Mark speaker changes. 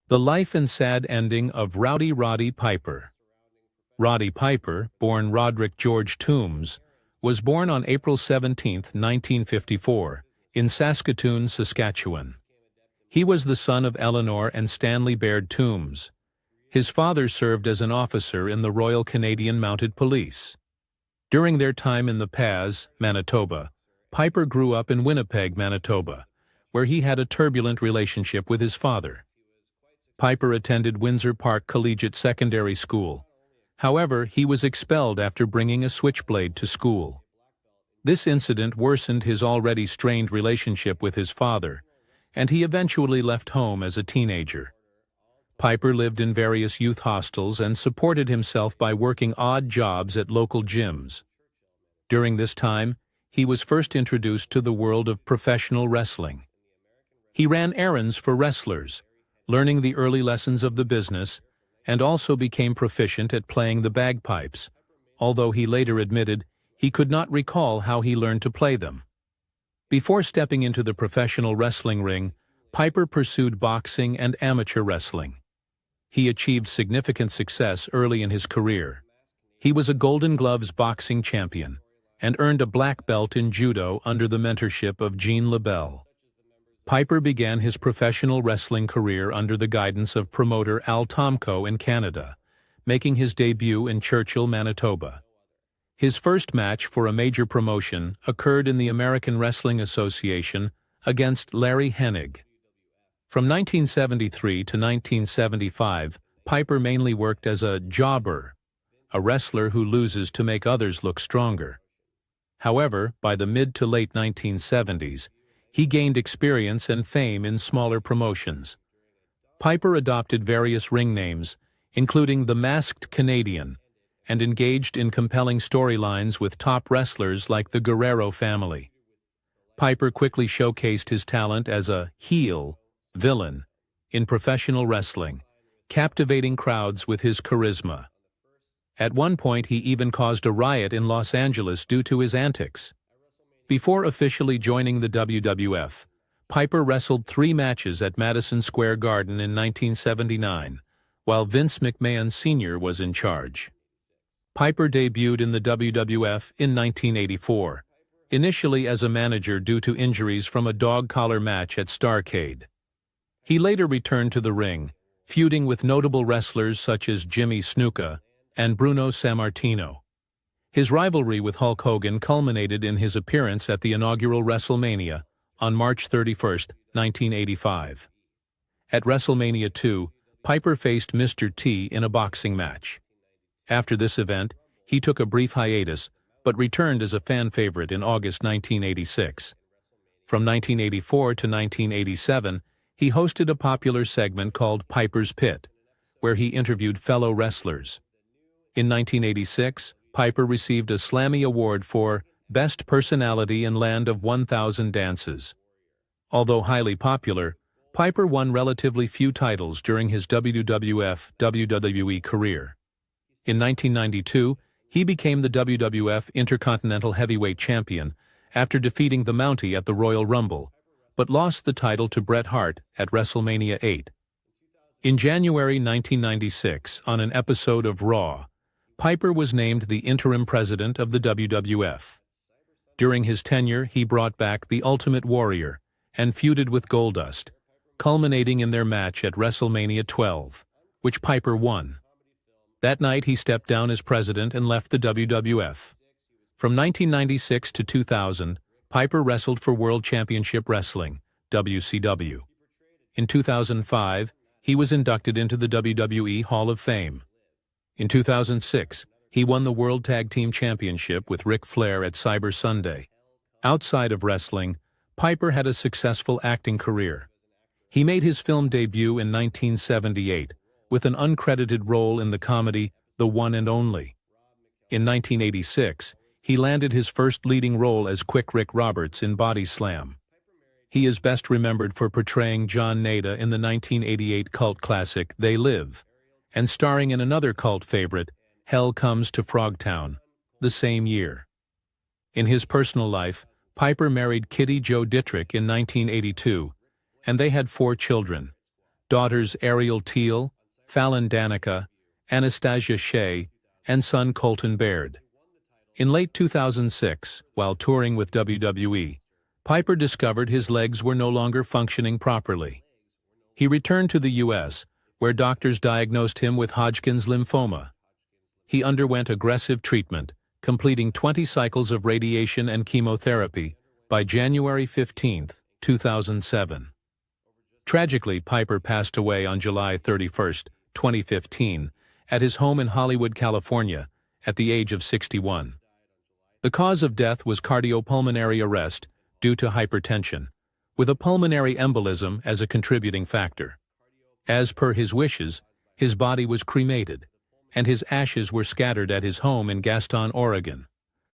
Speaker 1: The life and sad ending of Rowdy Roddy Piper. Roddy Piper, born Roderick George Toombs, was born on April 17, 1954, in Saskatoon, Saskatchewan. He was the son of Eleanor and Stanley Baird Toombs. His father served as an officer in the Royal Canadian Mounted Police. During their time in the Pas, Manitoba, Piper grew up in Winnipeg, Manitoba, where he had a turbulent relationship with his father. Piper attended Windsor Park Collegiate Secondary School. However, he was expelled after bringing a switchblade to school. This incident worsened his already strained relationship with his father, and he eventually left home as a teenager. Piper lived in various youth hostels and supported himself by working odd jobs at local gyms. During this time, he was first introduced to the world of professional wrestling. He ran errands for wrestlers, learning the early lessons of the business, and also became proficient at playing the bagpipes, although he later admitted he could not recall how he learned to play them. Before stepping into the professional wrestling ring, Piper pursued boxing and amateur wrestling. He achieved significant success early in his career. He was a Golden Gloves boxing champion and earned a black belt in judo under the mentorship of Gene LaBelle. Piper began his professional wrestling career under the guidance of promoter Al Tomko in Canada, making his debut in Churchill, Manitoba. His first match for a major promotion occurred in the American Wrestling Association against Larry Hennig. From 1973 to 1975, Piper mainly worked as a jobber, a wrestler who loses to make others look stronger. However, by the mid to late 1970s, he gained experience and fame in smaller promotions. Piper adopted various ring names, including the Masked Canadian, and engaged in compelling storylines with top wrestlers like the Guerrero family. Piper quickly showcased his talent as a heel villain in professional wrestling, captivating crowds with his charisma. At one point, he even caused a riot in Los Angeles due to his antics. Before officially joining the WWF, Piper wrestled 3 matches at Madison Square Garden in 1979, while Vince McMahon Sr. was in charge. Piper debuted in the WWF in 1984, initially as a manager due to injuries from a dog collar match at Starrcade. He later returned to the ring, feuding with notable wrestlers such as Jimmy Snuka and Bruno Sammartino. His rivalry with Hulk Hogan culminated in his appearance at the inaugural WrestleMania on March 31, 1985. At WrestleMania 2, Piper faced Mr. T in a boxing match. After this event, he took a brief hiatus, but returned as a fan favorite in August 1986. From 1984 to 1987, he hosted a popular segment called Piper's Pit, where he interviewed fellow wrestlers. In 1986, Piper received a Slammy Award for Best Personality in Land of 1,000 Dances. Although highly popular, Piper won relatively few titles during his WWF/WWE career. In 1992, he became the WWF Intercontinental Heavyweight Champion after defeating the Mountie at the Royal Rumble, but lost the title to Bret Hart at WrestleMania 8. In January 1996, on an episode of Raw, Piper was named the interim president of the WWF. During his tenure, he brought back the Ultimate Warrior and feuded with Goldust, culminating in their match at WrestleMania 12, which Piper won. That night, he stepped down as president and left the WWF. From 1996 to 2000, Piper wrestled for World Championship Wrestling, WCW. In 2005, he was inducted into the WWE Hall of Fame. In 2006, he won the World Tag Team Championship with Ric Flair at Cyber Sunday. Outside of wrestling, Piper had a successful acting career. He made his film debut in 1978 with an uncredited role in the comedy The One and Only. In 1986, he landed his first leading role as Quick Rick Roberts in Body Slam. He is best remembered for portraying John Nada in the 1988 cult classic They Live, and starring in another cult favorite, Hell Comes to Frogtown, the same year. In his personal life, Piper married Kitty Jo Dittrich in 1982, and they had 4 children: daughters Ariel Teal, Fallon Danica, Anastasia Shea, and son Colton Baird. In late 2006, while touring with WWE, Piper discovered his legs were no longer functioning properly. He returned to the U.S., where doctors diagnosed him with Hodgkin's lymphoma. He underwent aggressive treatment, completing 20 cycles of radiation and chemotherapy by January 15, 2007. Tragically, Piper passed away on July 31, 2015, at his home in Hollywood, California, at the age of 61. The cause of death was cardiopulmonary arrest due to hypertension, with a pulmonary embolism as a contributing factor. As per his wishes, his body was cremated, and his ashes were scattered at his home in Gaston, Oregon.